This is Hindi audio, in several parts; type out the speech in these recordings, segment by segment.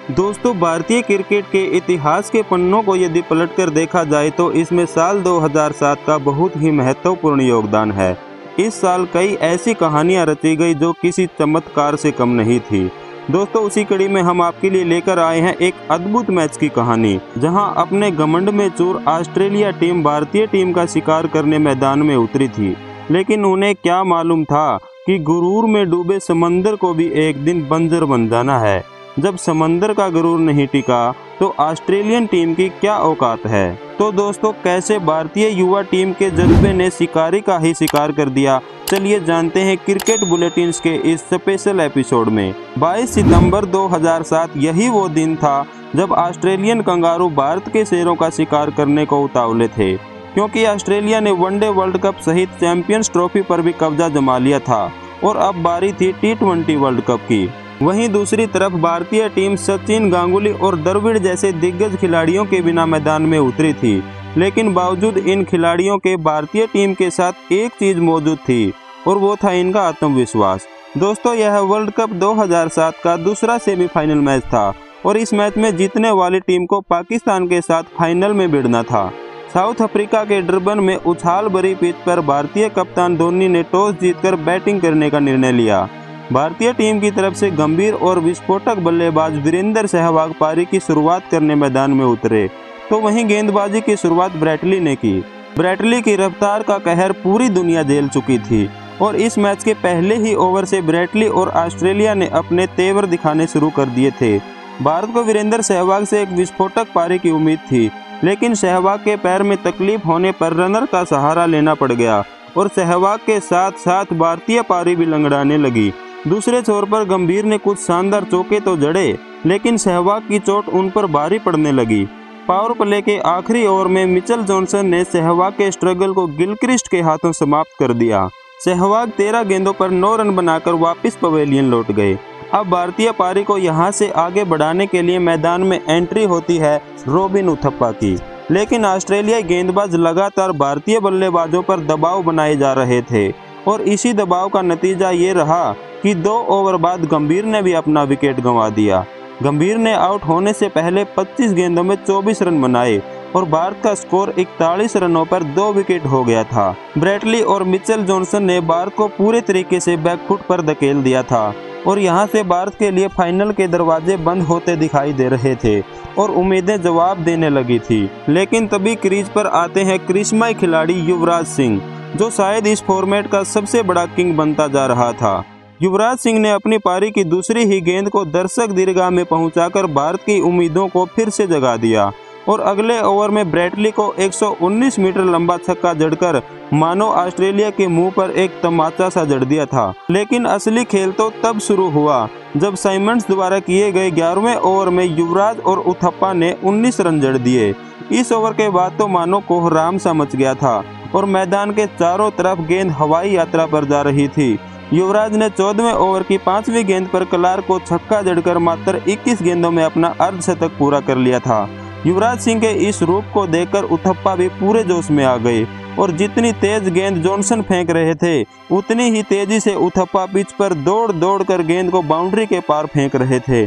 दोस्तों, भारतीय क्रिकेट के इतिहास के पन्नों को यदि पलटकर देखा जाए तो इसमें साल 2007 का बहुत ही महत्वपूर्ण योगदान है। इस साल कई ऐसी कहानियां रची गई जो किसी चमत्कार से कम नहीं थी। दोस्तों, उसी कड़ी में हम आपके लिए लेकर आए हैं एक अद्भुत मैच की कहानी, जहां अपने घमंड में चूर ऑस्ट्रेलिया टीम भारतीय टीम का शिकार करने मैदान में उतरी थी। लेकिन उन्हें क्या मालूम था कि गुरूर में डूबे समंदर को भी एक दिन बंजर बन जाना है। जब समंदर का गुरूर नहीं टिका तो ऑस्ट्रेलियन टीम की क्या औकात है। तो दोस्तों, कैसे भारतीय युवा टीम के जज्बे ने शिकारी का ही शिकार कर दिया, चलिए जानते हैं क्रिकेट बुलेटिन्स के इस स्पेशल एपिसोड में। 22 सितंबर 2007 यही वो दिन था जब ऑस्ट्रेलियन कंगारू भारत के शेरों का शिकार करने को उतावले थे, क्योंकि ऑस्ट्रेलिया ने वनडे वर्ल्ड कप सहित चैंपियंस ट्रॉफी पर भी कब्जा जमा लिया था और अब बारी थी T20 वर्ल्ड कप की। वहीं दूसरी तरफ भारतीय टीम सचिन, गांगुली और द्रविड़ जैसे दिग्गज खिलाड़ियों के बिना मैदान में उतरी थी। लेकिन बावजूद इन खिलाड़ियों के भारतीय टीम के साथ एक चीज मौजूद थी और वो था इनका आत्मविश्वास। दोस्तों, यह वर्ल्ड कप 2007 का दूसरा सेमीफाइनल मैच था और इस मैच में जीतने वाली टीम को पाकिस्तान के साथ फाइनल में भिड़ना था। साउथ अफ्रीका के डरबन में उछाल भरी पिच पर भारतीय कप्तान धोनी ने टॉस जीतकर बैटिंग करने का निर्णय लिया। भारतीय टीम की तरफ से गंभीर और विस्फोटक बल्लेबाज वीरेंद्र सहवाग पारी की शुरुआत करने मैदान में उतरे, तो वहीं गेंदबाजी की शुरुआत ब्रैटली ने की। ब्रैटली की रफ्तार का कहर पूरी दुनिया झेल चुकी थी और इस मैच के पहले ही ओवर से ब्रैटली और ऑस्ट्रेलिया ने अपने तेवर दिखाने शुरू कर दिए थे। भारत को वीरेंद्र सहवाग से एक विस्फोटक पारी की उम्मीद थी, लेकिन सहवाग के पैर में तकलीफ होने पर रनर का सहारा लेना पड़ गया और सहवाग के साथ साथ भारतीय पारी भी लंगड़ाने लगी। दूसरे छोर पर गंभीर ने कुछ शानदार चौके तो जड़े, लेकिन सहवाग की चोट उन पर भारी पड़ने लगी। पावर प्ले के आखिरी ओवर में मिचेल जॉनसन ने सहवाग के स्ट्रगल को गिलक्रिस्ट के हाथों समाप्त कर दिया। सहवाग 13 गेंदों पर 9 रन बनाकर वापस पवेलियन लौट गए। अब भारतीय पारी को यहां से आगे बढ़ाने के लिए मैदान में एंट्री होती है रॉबिन उथप्पा की, लेकिन ऑस्ट्रेलियाई गेंदबाज लगातार भारतीय बल्लेबाजों पर दबाव बनाए जा रहे थे और इसी दबाव का नतीजा ये रहा कि 2 ओवर बाद गंभीर ने भी अपना विकेट गंवा दिया। गंभीर ने आउट होने से पहले 25 गेंदों में 24 रन बनाए और भारत का स्कोर 41 रनों पर 2 विकेट हो गया था। ब्रैटली और मिचेल जॉनसन ने भारत को पूरे तरीके से बैकफुट पर धकेल दिया था और यहां से भारत के लिए फाइनल के दरवाजे बंद होते दिखाई दे रहे थे और उम्मीदें जवाब देने लगी थी। लेकिन तभी क्रीज पर आते हैं करिश्माई खिलाड़ी युवराज सिंह, जो शायद इस फॉर्मेट का सबसे बड़ा किंग बनता जा रहा था। युवराज सिंह ने अपनी पारी की दूसरी ही गेंद को दर्शक दीर्घा में पहुंचाकर भारत की उम्मीदों को फिर से जगा दिया और अगले ओवर में ब्रैटली को 119 मीटर लंबा छक्का जड़कर मानो ऑस्ट्रेलिया के मुंह पर एक तमाचा सा जड़ दिया था। लेकिन असली खेल तो तब शुरू हुआ जब साइमंड्स द्वारा किए गए 11वें ओवर में युवराज और उथप्पा ने 19 रन जड़ दिए। इस ओवर के बाद तो मानो कोहराम सा मच गया था और मैदान के चारों तरफ गेंद हवाई यात्रा पर जा रही थी। युवराज ने 14वें ओवर की 5वीं गेंद पर क्लार्क को छक्का जड़कर मात्र 21 गेंदों में अपना अर्धशतक पूरा कर लिया था। युवराज सिंह के इस रूप को देखकर उथप्पा भी पूरे जोश में आ गए और जितनी तेज गेंद जॉनसन फेंक रहे थे उतनी ही तेजी से उथप्पा पिच पर दौड़ दौड़ कर गेंद को बाउंड्री के पार फेंक रहे थे।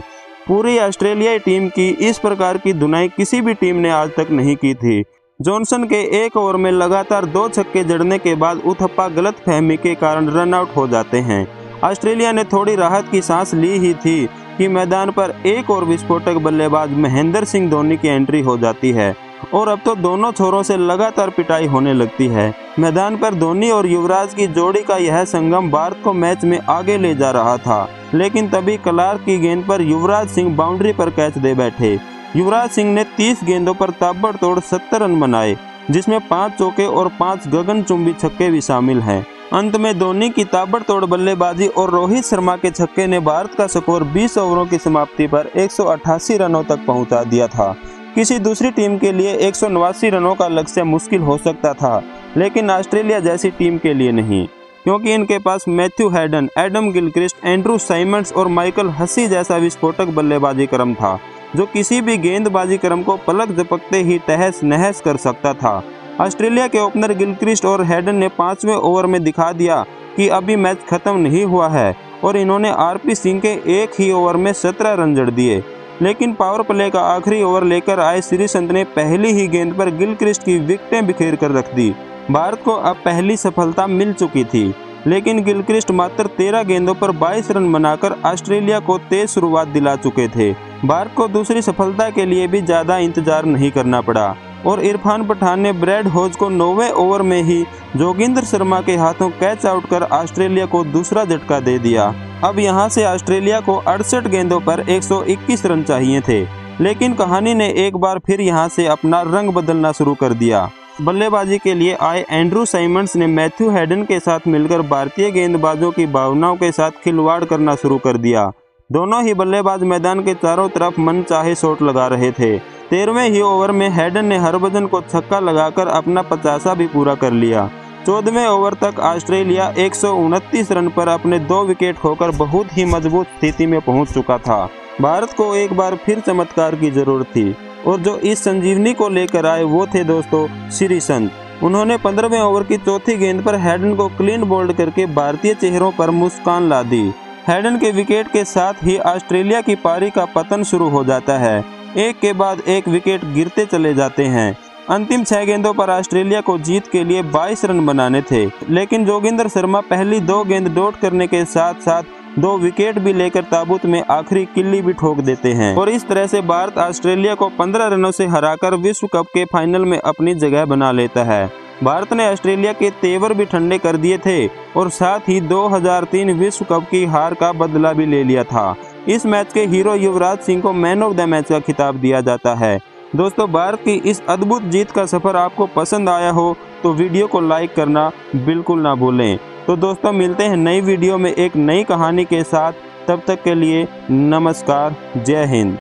पूरी ऑस्ट्रेलियाई टीम की इस प्रकार की धुनाई किसी भी टीम ने आज तक नहीं की थी। जॉनसन के एक ओवर में लगातार 2 छक्के जड़ने के बाद उथप्पा गलतफहमी के कारण रन आउट हो जाते हैं। ऑस्ट्रेलिया ने थोड़ी राहत की सांस ली ही थी कि मैदान पर एक और विस्फोटक बल्लेबाज महेंद्र सिंह धोनी की एंट्री हो जाती है और अब तो दोनों छोरों से लगातार पिटाई होने लगती है। मैदान पर धोनी और युवराज की जोड़ी का यह संगम भारत को मैच में आगे ले जा रहा था, लेकिन तभी क्लार्क की गेंद पर युवराज सिंह बाउंड्री पर कैच दे बैठे। युवराज सिंह ने 30 गेंदों पर ताबड़तोड़ 70 रन बनाए, जिसमें 5 चौके और 5 गगनचुंबी छक्के भी शामिल हैं। अंत में धोनी की ताबड़तोड़ बल्लेबाजी और रोहित शर्मा के छक्के ने भारत का स्कोर 20 ओवरों की समाप्ति पर 188 रनों तक पहुंचा दिया था। किसी दूसरी टीम के लिए 189 रनों का लक्ष्य मुश्किल हो सकता था, लेकिन ऑस्ट्रेलिया जैसी टीम के लिए नहीं, क्योंकि इनके पास Matthew Hayden, Adam Gilchrist, Andrew Symonds और माइकल हसी जैसा विस्फोटक बल्लेबाजी क्रम था, जो किसी भी गेंदबाजी क्रम को पलक झपकते ही तहस नहस कर सकता था। ऑस्ट्रेलिया के ओपनर गिलक्रिस्ट और हैडन ने 5वें ओवर में दिखा दिया कि अभी मैच खत्म नहीं हुआ है और इन्होंने आरपी सिंह के एक ही ओवर में 17 रन जड़ दिए। लेकिन पावर प्ले का आखिरी ओवर लेकर आए श्रीसंत ने पहली ही गेंद पर गिलक्रिस्ट की विकेटें बिखेर कर रख दी। भारत को अब पहली सफलता मिल चुकी थी, लेकिन गिलक्रिस्ट मात्र 13 गेंदों पर 22 रन बनाकर ऑस्ट्रेलिया को तेज शुरुआत दिला चुके थे। भारत को दूसरी सफलता के लिए भी ज़्यादा इंतजार नहीं करना पड़ा और इरफान पठान ने ब्रैड होज को 9वें ओवर में ही जोगिंदर शर्मा के हाथों कैच आउट कर ऑस्ट्रेलिया को दूसरा झटका दे दिया। अब यहां से ऑस्ट्रेलिया को 68 गेंदों पर 121 रन चाहिए थे, लेकिन कहानी ने एक बार फिर यहां से अपना रंग बदलना शुरू कर दिया। बल्लेबाजी के लिए आए एंड्रू साइमंड्स ने मैथ्यू हेडन के साथ मिलकर भारतीय गेंदबाजों की भावनाओं के साथ खिलवाड़ करना शुरू कर दिया। दोनों ही बल्लेबाज मैदान के चारों तरफ मनचाहे शॉट लगा रहे थे। 13वें ही ओवर में हेडन ने हरभजन को छक्का लगाकर अपना 50वां भी पूरा कर लिया। 14वें ओवर तक ऑस्ट्रेलिया 129 रन पर अपने 2 विकेट खोकर बहुत ही मजबूत स्थिति में पहुंच चुका था। भारत को एक बार फिर चमत्कार की जरूरत थी और जो इस संजीवनी को लेकर आए वो थे दोस्तों श्रीसंत। उन्होंने 15वें ओवर की चौथी गेंद पर हेडन को क्लीन बोल्ड करके भारतीय चेहरों पर मुस्कान ला दी। हेडन के विकेट के साथ ही ऑस्ट्रेलिया की पारी का पतन शुरू हो जाता है। एक के बाद एक विकेट गिरते चले जाते हैं। अंतिम 6 गेंदों पर ऑस्ट्रेलिया को जीत के लिए 22 रन बनाने थे, लेकिन जोगिंदर शर्मा पहली 2 गेंद डॉट करने के साथ साथ 2 विकेट भी लेकर ताबूत में आखिरी किल्ली भी ठोक देते हैं और इस तरह से भारत ऑस्ट्रेलिया को 15 रनों से हराकर विश्व कप के फाइनल में अपनी जगह बना लेता है। भारत ने ऑस्ट्रेलिया के तेवर भी ठंडे कर दिए थे और साथ ही 2003 विश्व कप की हार का बदला भी ले लिया था। इस मैच के हीरो युवराज सिंह को मैन ऑफ द मैच का खिताब दिया जाता है। दोस्तों, भारत की इस अद्भुत जीत का सफर आपको पसंद आया हो तो वीडियो को लाइक करना बिल्कुल ना भूलें। तो दोस्तों, मिलते हैं नई वीडियो में एक नई कहानी के साथ। तब तक के लिए नमस्कार, जय हिंद।